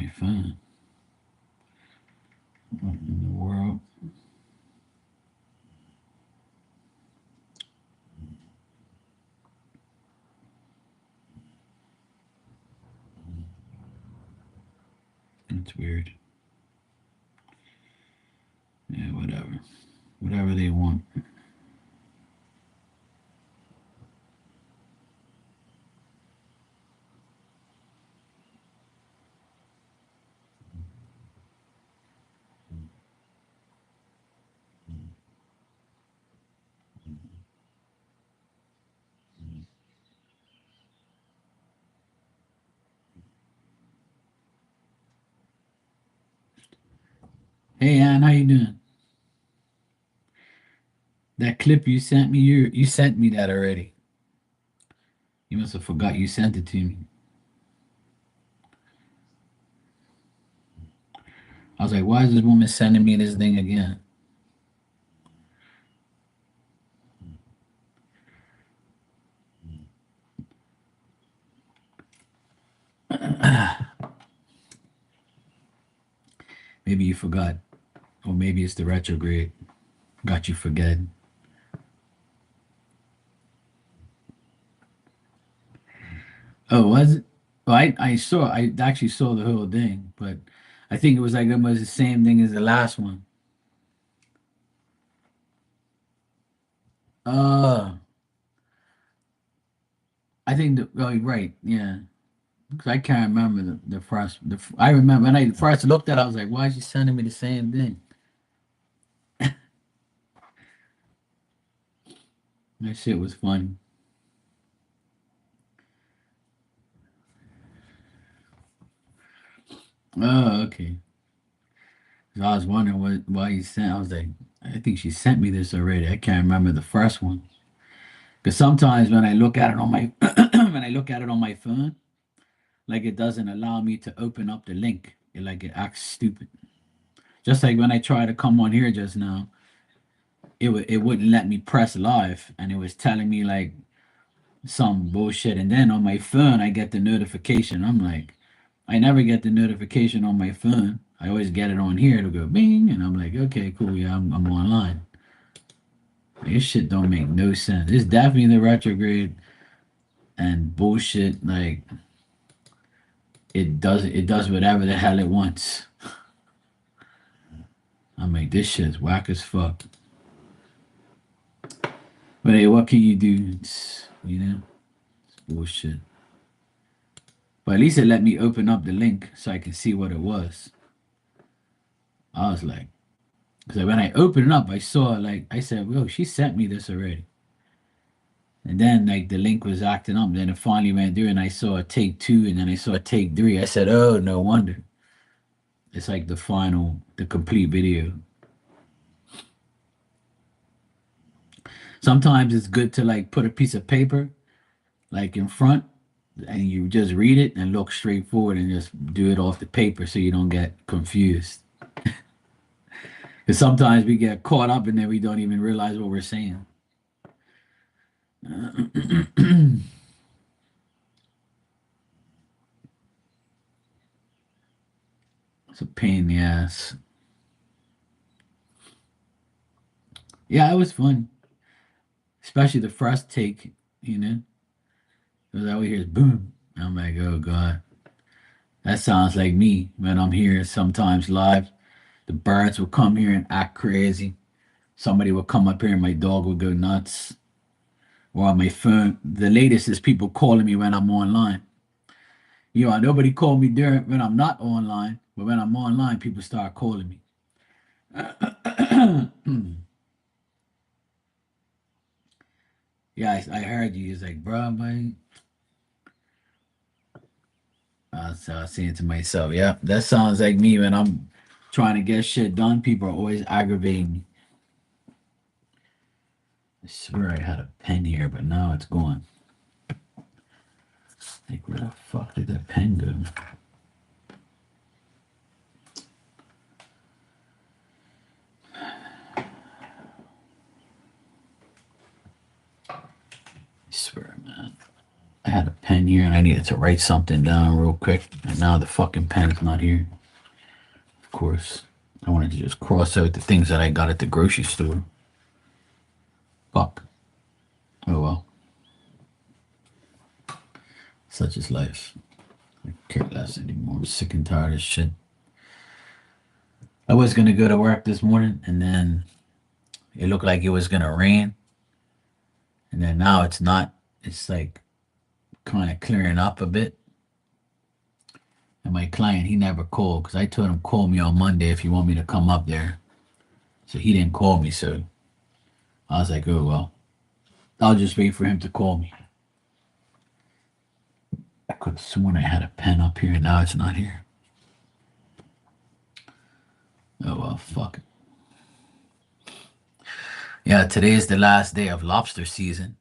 my phone. What in the world? It's weird. Yeah, whatever. Whatever they want. Hey Ann, how you doing? That clip you sent me, you sent me that already. You must have forgot you sent it to me. I was like, why is this woman sending me this thing again? Maybe you forgot. Or maybe it's the retrograde. Got you forgetting. Oh, was it? Well, I actually saw the whole thing, but I think it was like almost the same thing as the last one. Uh, I think oh, you're right, yeah. 'Cause I can't remember the first. I remember when I first looked at it, I was like, why is she sending me the same thing? That shit was funny. Oh, okay. 'Cause I was wondering why you sent. I was like, I think she sent me this already. I can't remember the first one. Because sometimes when I look at it on my when I look at it on my phone, like it doesn't allow me to open up the link. It acts stupid. Just like when I tried to come on here just now, it wouldn't let me press live, and it was telling me like some bullshit. And then on my phone, I get the notification. I'm like, I never get the notification on my phone. I always get it on here. It'll go bing, and I'm like, okay, cool, yeah, I'm online. Like, this shit don't make no sense. It's definitely the retrograde and bullshit. Like it does whatever the hell it wants. I'm like, this shit's whack as fuck. But hey, what can you do? It's bullshit. But at least it let me open up the link so I can see what it was. I was like, because when I opened it up, I saw like I said, "Whoa, she sent me this already." And then like the link was acting up. Then it finally went through, and I saw a take two, and then I saw a take three. I said, "Oh, no wonder." It's like the complete video. Sometimes it's good to like put a piece of paper like in front, and you just read it and look straight forward and just do it off the paper so you don't get confused. Because sometimes we get caught up and then we don't even realize what we're saying. It's a pain in the ass. Yeah, it was fun, especially the first take. You know, because all we hear is boom. I'm like, oh god, that sounds like me when I'm here sometimes live. The birds will come here and act crazy. Somebody will come up here and my dog will go nuts. Or on my phone, the latest is people calling me when I'm online. Nobody called me during when I'm not online, but when I'm online, people start calling me. Yeah, I heard you. It's like, bro, man. So I was saying to myself, yeah, that sounds like me when I'm trying to get shit done. People are always aggravating me. I swear I had a pen here, but now it's gone. Like, where the fuck did that pen go? I swear, man. I had a pen here and I needed to write something down real quick, and now the fucking pen's not here. Of course, I wanted to just cross out the things that I got at the grocery store. Fuck. Oh well. Such is life. I care less anymore. I'm sick and tired of shit. I was gonna go to work this morning, and then it looked like it was gonna rain, and then now it's not. It's like kind of clearing up a bit. And my client, he never called because I told him call me on Monday if you want me to come up there. So he didn't call me. So I was like, oh well, I'll just wait for him to call me. I could have sworn I had a pen up here, and now it's not here. Oh well, fuck it. Yeah, today is the last day of lobster season.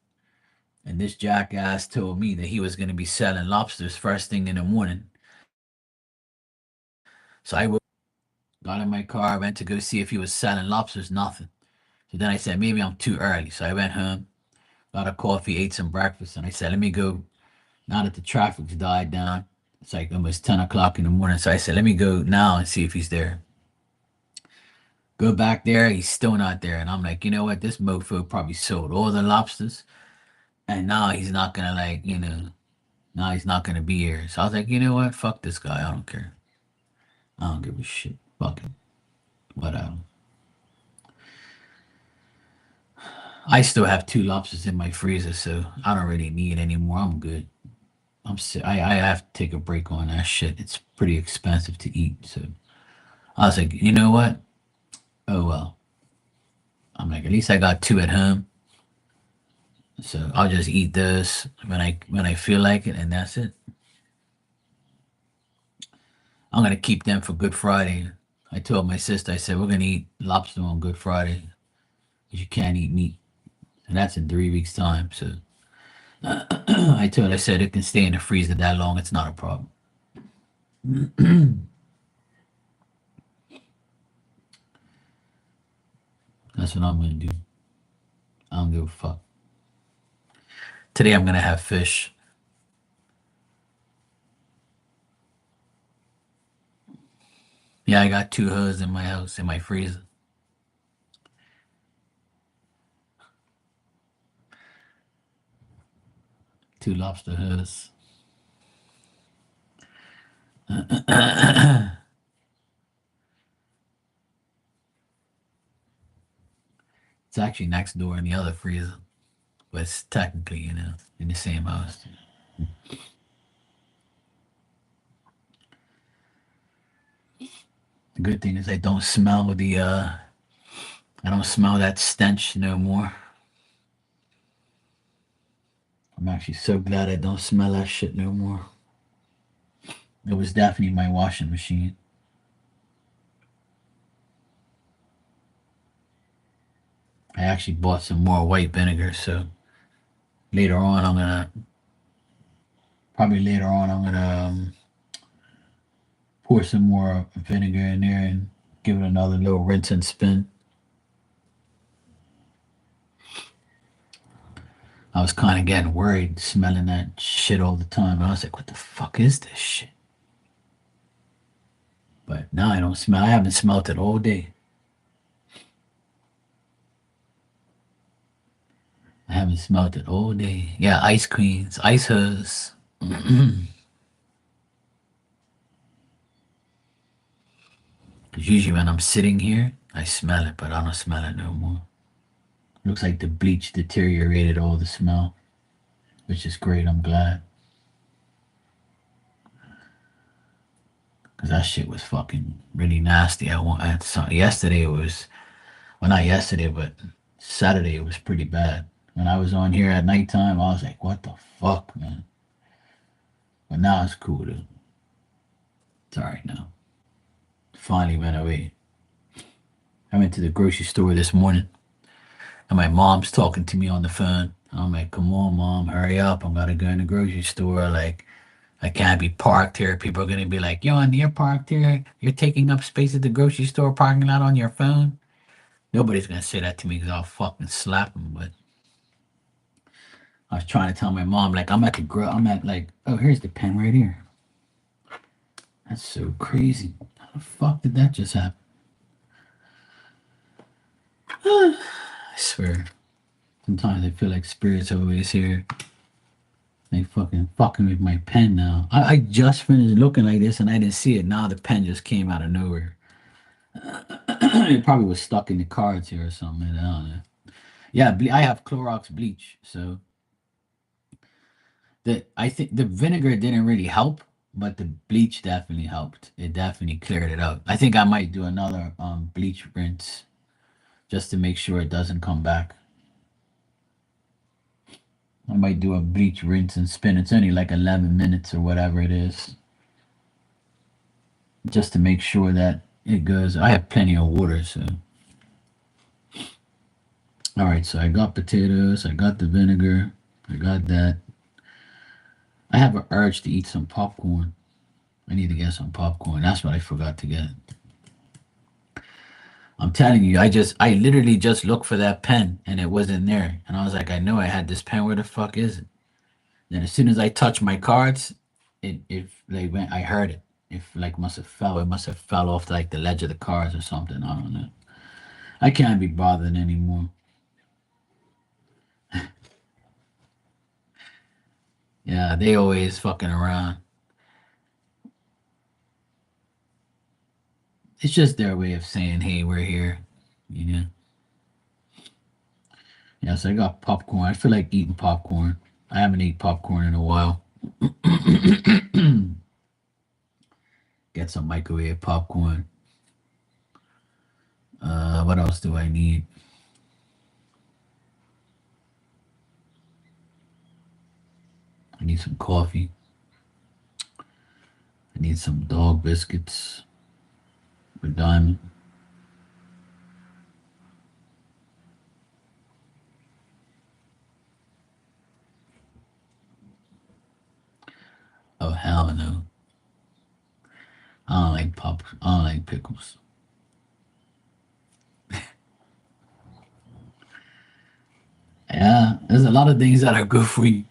And this jackass told me that he was going to be selling lobsters first thing in the morning. So I got in my car, went to go see if he was selling lobsters, nothing. So then I said, maybe I'm too early. So I went home, got a coffee, ate some breakfast, and I said, let me go. Now that the traffic's died down, it's like almost 10 o'clock in the morning. So I said, let me go now and see if he's there. Go back there, he's still not there. And I'm like, you know what? This mofo probably sold all the lobsters. And now he's not gonna now he's not gonna be here. So I was like, you know what? Fuck this guy. I don't care. I don't give a shit. Fuck him. Whatever. I still have 2 lobsters in my freezer, so I don't really need any more. I'm good. I'm sick. I have to take a break on that shit. It's pretty expensive to eat. So I was like, you know what? Oh well. I'm like, at least I got 2 at home. So I'll just eat those when I feel like it, and that's it. I'm gonna keep them for Good Friday. I told my sister, I said we're gonna eat lobster on Good Friday because you can't eat meat, and that's in 3 weeks' time. So I said it can stay in the freezer that long. It's not a problem. That's what I'm gonna do. I don't give a fuck. Today I'm gonna have fish. Yeah, I got 2 hers in my house in my freezer. 2 lobster hers. It's actually next door in the other freezer, but it's technically in the same house. The good thing is I don't smell that stench no more. I'm actually so glad I don't smell that shit no more. It was definitely my washing machine. I actually bought some more white vinegar, so later on I'm gonna pour some more vinegar in there and give it another little rinse and spin. I was kind of getting worried smelling that shit all the time. I was like, what the fuck is this shit? But now I don't smell. I haven't smelled it all day. I haven't smelled it all day. Yeah, ice queens, ice hers. Because usually when I'm sitting here, I smell it, but I don't smell it no more. Looks like the bleach deteriorated all the smell, which is great. I'm glad. Because that shit was fucking really nasty. Yesterday it was, well, not yesterday, but Saturday it was pretty bad. When I was on here at nighttime, I was like, what the fuck, man? But now it's cool, dude. It's alright now. Finally went away. I went to the grocery store this morning, and my mom's talking to me on the phone. I'm like, come on, mom, hurry up. I'm gotta go in the grocery store. Like, I can't be parked here. People are gonna be like, yo, and you're parked here. You're taking up space at the grocery store parking lot on your phone. Nobody's gonna say that to me because I'll fucking slap them. But I was trying to tell my mom, like, I'm at the grill. I'm at, like, oh, here's the pen right here. That's so crazy. How the fuck did that just happen? I swear. Sometimes I feel like spirits always here. They fucking with my pen now. I just finished looking like this and I didn't see it. Now the pen just came out of nowhere. It probably was stuck in the cards here or something. I don't know. Yeah, I have Clorox bleach, so I think the vinegar didn't really help, but the bleach definitely helped. It definitely cleared it up. I think I might do another bleach rinse just to make sure it doesn't come back. I might do a bleach rinse and spin. It's only like 11 minutes or whatever it is, just to make sure that it goes. I have plenty of water, so. All right, so I got potatoes, I got the vinegar, I got that. I have an urge to eat some popcorn. I need to get some popcorn. That's what I forgot to get. I'm telling you, I literally just looked for that pen and it wasn't there. And I was like, I know I had this pen. Where the fuck is it? Then as soon as I touched my cards, it like went. I heard it. If like must have fell. It must have fell off like the ledge of the cards or something. I don't know. I can't be bothered anymore. Yeah, they always fucking around. It's just their way of saying, "Hey, we're here." You know. Yeah, so I got popcorn. I feel like eating popcorn. I haven't eaten popcorn in a while. Get some microwave popcorn. What else do I need? I need some coffee. I need some dog biscuits with diamond. Oh hell no! I don't like pop. I don't like pickles. Yeah, there's a lot of things that are good for you.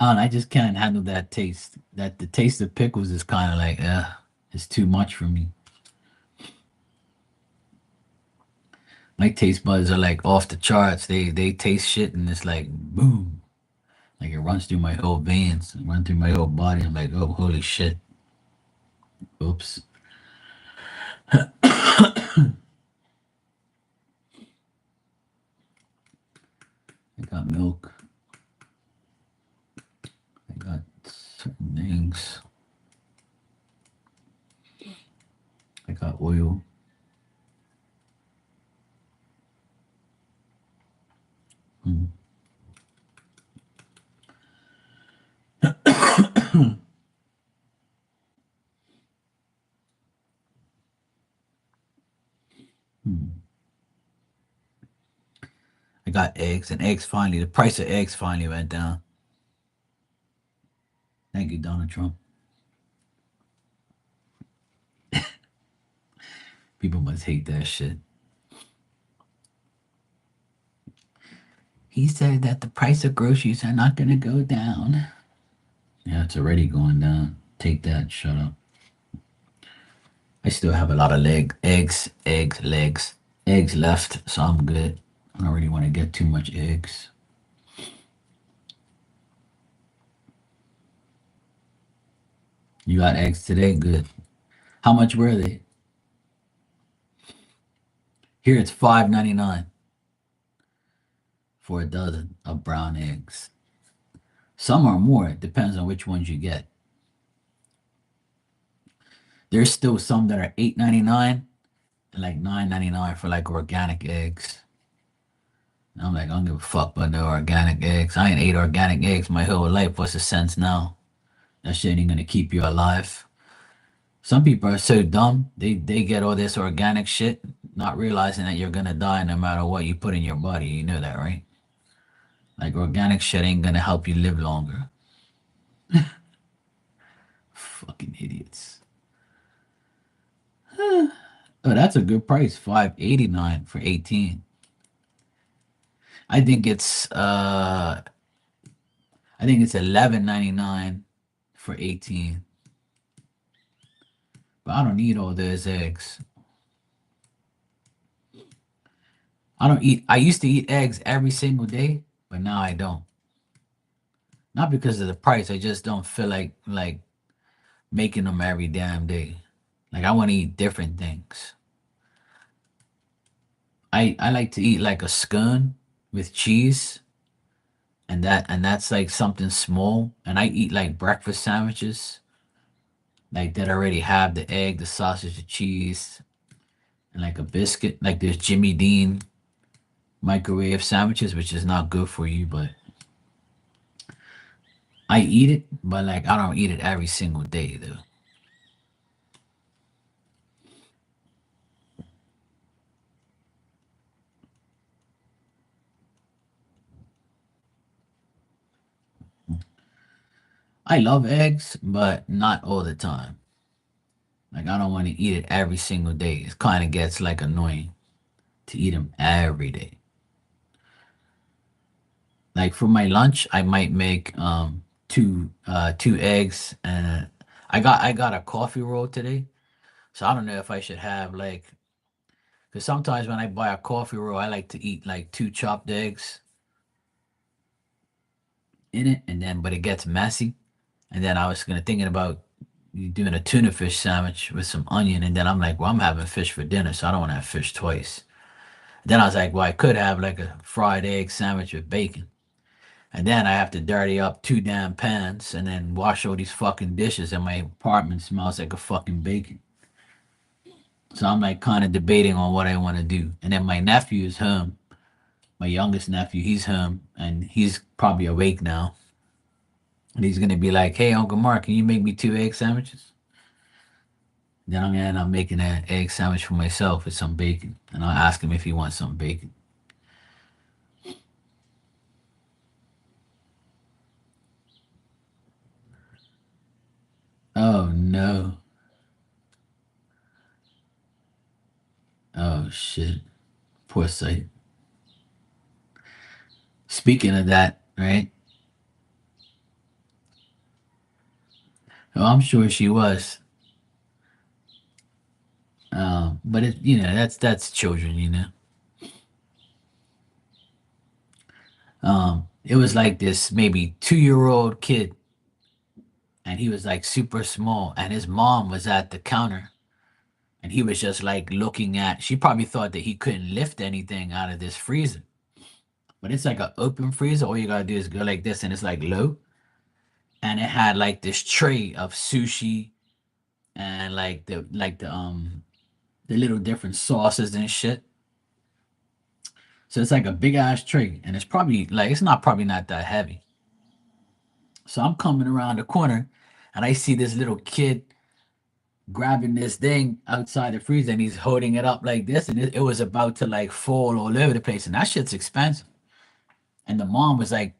I just can't handle that taste. That the taste of pickles is kind of like, it's too much for me. My taste buds are like off the charts. They taste shit and it's like boom, like it runs through my whole veins, run through my whole body. I'm like, oh holy shit. Oops. I got milk. I got certain things. I got oil. Mm. Mm. I got eggs, and eggs finally, the price of eggs finally went down. Thank you, Donald Trump. People must hate that shit. He said that the price of groceries are not going to go down. Yeah, it's already going down. Take that. Shut up. I still have a lot of eggs left, so I'm good. I don't really want to get too much eggs. You got eggs today? Good. How much were they? Here it's $5.99 for a dozen of brown eggs. Some are more. It depends on which ones you get. There's still some that are $8.99 and like $9.99 for like organic eggs. And I'm like, I don't give a fuck about no organic eggs. I ain't ate organic eggs my whole life. What's the sense now? That shit ain't gonna keep you alive. Some people are so dumb. They get all this organic shit, not realizing that you're gonna die no matter what you put in your body. You know that, right? Like organic shit ain't gonna help you live longer. Fucking idiots. Oh, that's a good price. $5.89 for 18. I think it's I think it's 11.99 for 18. But I don't need all those eggs. I don't eat. I used to eat eggs every single day, but now I don't. Not because of the price. I just don't feel like making them every damn day. Like I want to eat different things. I like to eat like a scone with cheese, and that's like something small. And I eat like breakfast sandwiches, like that already have the egg, the sausage, the cheese, and like a biscuit. Like there's Jimmy Dean microwave sandwiches, which is not good for you, but I eat it. But like I don't eat it every single day though. I love eggs, but not all the time. Like I don't want to eat it every single day. It kind of gets like annoying to eat them every day. Like for my lunch, I might make two eggs and I got a coffee roll today. So I don't know if I should have like because sometimes when I buy a coffee roll, I like to eat like two chopped eggs in it, and then but it gets messy. And then I was gonna thinking about doing a tuna fish sandwich with some onion, and then I'm like, well, I'm having fish for dinner, so I don't want to have fish twice. Then I was like, well, I could have like a fried egg sandwich with bacon. And then I have to dirty up two damn pans and then wash all these fucking dishes, and my apartment smells like a fucking bacon. So I'm like kind of debating on what I want to do. And then my nephew is home, my youngest nephew, he's home, and he's probably awake now. And he's gonna be like, "Hey, Uncle Mark, can you make me two egg sandwiches?" Then I'm gonna end up making an egg sandwich for myself with some bacon, and I'll ask him if he wants some bacon. Oh no! Oh shit! Poor sight. Speaking of that, right? Oh, I'm sure she was. But it, that's children, It was like this maybe 2 year old kid, and he was like super small, and his mom was at the counter, and he was just like looking at. She probably thought that he couldn't lift anything out of this freezer, but it's like an open freezer. All you gotta do is go like this, and it's like low, and it had like this tray of sushi and the little different sauces and shit. So it's like a big ass tray, and it's probably like it's not probably not that heavy. So I'm coming around the corner, and I see this little kid grabbing this thing outside the freezer, and he's holding it up like this, and it was about to like fall all over the place, and that shit's expensive. And the mom was like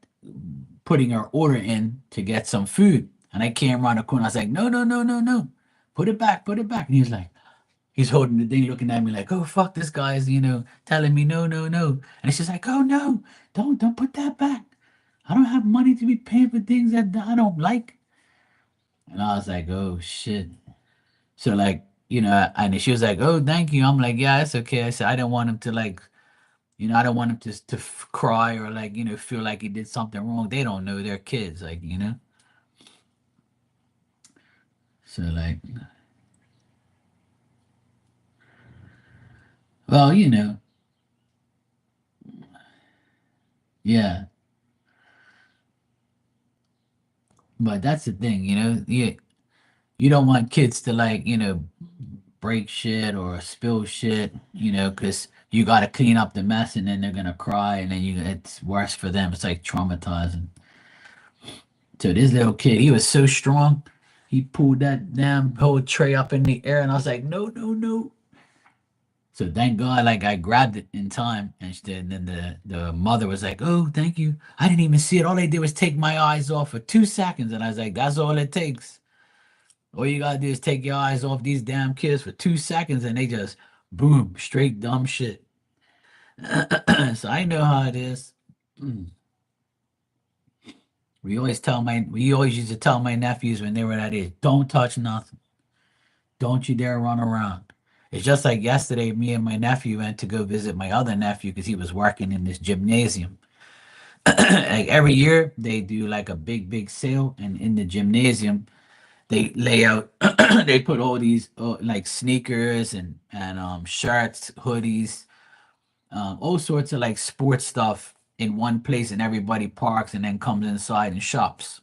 putting her order in to get some food, and I came around the corner. I was like, no, no, no, no, no, put it back, put it back. And he was like, he's holding the thing, looking at me like, oh fuck, this guy's telling me no, no, no. And she's like, oh no, don't put that back. I don't have money to be paying for things that I don't like. And I was like, oh shit. So like, and she was like, oh, thank you. I'm like, yeah, it's okay. I said, I didn't want him to like, I don't want him to cry or like, feel like he did something wrong. They don't know they're kids, like. So like, well, yeah. But that's the thing, you don't want kids to like, break shit or spill shit, because you got to clean up the mess and then they're gonna cry and then it's worse for them. It's like traumatizing. So this little kid, he was so strong, he pulled that damn whole tray up in the air, and I was like, no, no, no. So thank God, like I grabbed it in time, and then the mother was like, "Oh, thank you. I didn't even see it. All they did was take my eyes off for 2 seconds." And I was like, "That's all it takes. All you gotta do is take your eyes off these damn kids for 2 seconds, and they just boom, straight dumb shit." So I know how it is. We always used to tell my nephews when they were that age, don't touch nothing. Don't you dare run around. It's just like yesterday, me and my nephew went to go visit my other nephew because he was working in this gymnasium. Like every year, they do like a big sale, and in the gymnasium, they lay out, they put all these like sneakers and shirts, hoodies, all sorts of like sports stuff in one place, and everybody parks and then comes inside and shops.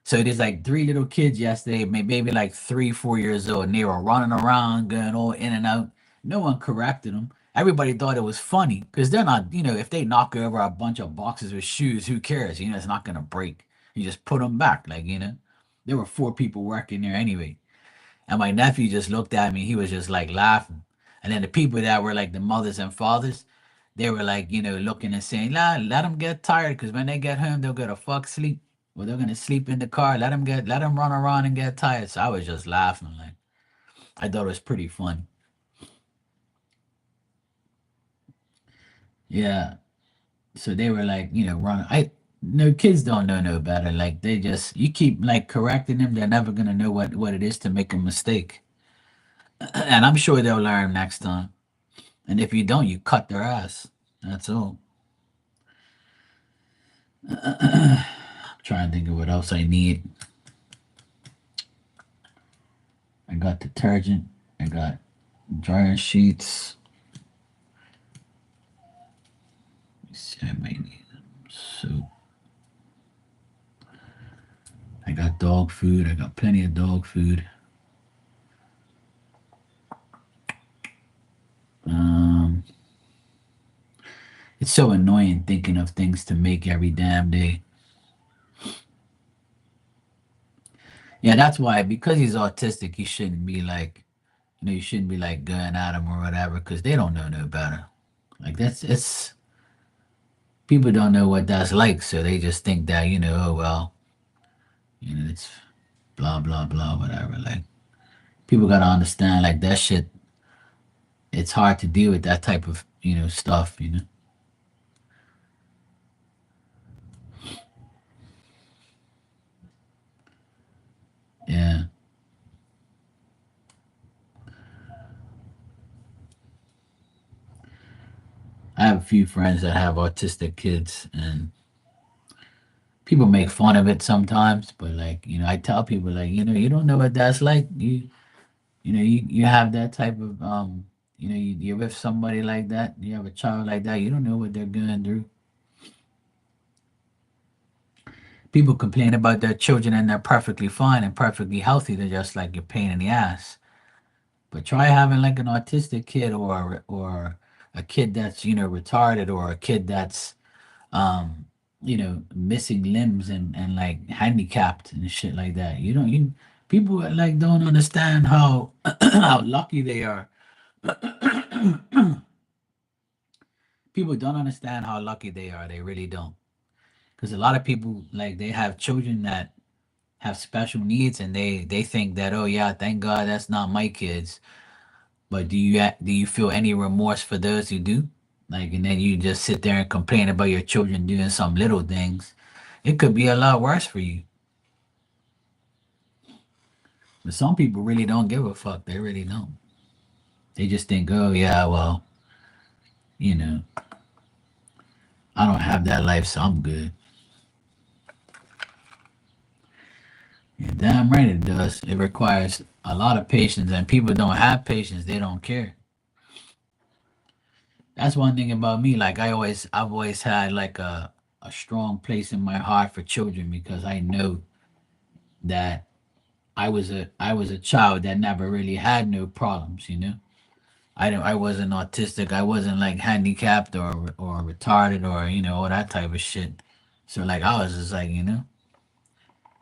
So there's like three little kids yesterday, maybe like 3, 4 years old, and they were running around, going all in and out. No one corrected them. Everybody thought it was funny because they're not, if they knock over a bunch of boxes with shoes, who cares? It's not gonna break. You just put them back, like. There were four people working there anyway. And my nephew just looked at me. He was just like laughing. And then the people that were like the mothers and fathers, they were like, looking and saying, let them get tired because when they get home, they'll go to fuck sleep. Or they're gonna sleep in the car. Let them run around and get tired. So I was just laughing. Like I thought it was pretty funny. Yeah. So they were like, run. I no kids don't know no better. Like they just you keep like correcting them, they're never gonna know what it is to make a mistake. And I'm sure they'll learn next time. And if you don't, you cut their ass. That's all. I'm trying to think of what else I need. I got detergent. I got dryer sheets. Let me see, I might need soup. I got dog food. I got plenty of dog food. Um, it's so annoying thinking of things to make every damn day. Yeah, that's why because he's autistic, he shouldn't be like, you shouldn't be like going at him or whatever because they don't know no better. Like that's it's people don't know what that's like, so they just think that oh well, it's blah blah blah whatever. Like people gotta understand like that shit. It's hard to deal with that type of stuff. Yeah, I have a few friends that have autistic kids, and people make fun of it sometimes. But like I tell people like you don't know what that's like. You have that type of you're with somebody like that. You have a child like that. You don't know what they're going through. People complain about their children and they're perfectly fine and perfectly healthy. They're just like your pain in the ass. But try having like an autistic kid or a kid that's retarded or a kid that's missing limbs and like handicapped and shit like that. You people like don't understand how how lucky they are. People don't understand how lucky they are. They really don't. Because a lot of people like they have children that have special needs and they think that, oh yeah, thank God that's not my kids. But do you feel any remorse for those who do? Like, and then you just sit there and complain about your children doing some little things. It could be a lot worse for you. But some people really don't give a fuck. They really don't. They just think, oh yeah, well, you know, I don't have that life, so I'm good. Yeah, damn right it does. It requires a lot of patience, and people don't have patience. They don't care. That's one thing about me. Like I've always had like a strong place in my heart for children because I know that I was a child that never really had no problems. I wasn't autistic. I wasn't like handicapped or retarded or all that type of shit. So like I was just like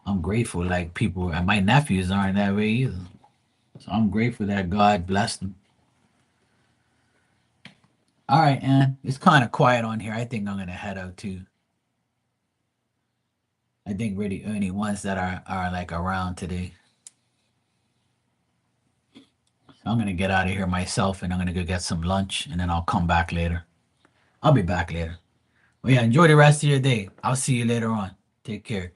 I'm grateful. Like people and my nephews aren't that way either. So I'm grateful that God blessed them. All right, and it's kind of quiet on here. I think I'm gonna head out too. I think really only ones that are like around today. So I'm gonna get out of here myself, and I'm gonna go get some lunch, and then I'll come back later. I'll be back later. Well, yeah, enjoy the rest of your day. I'll see you later on. Take care.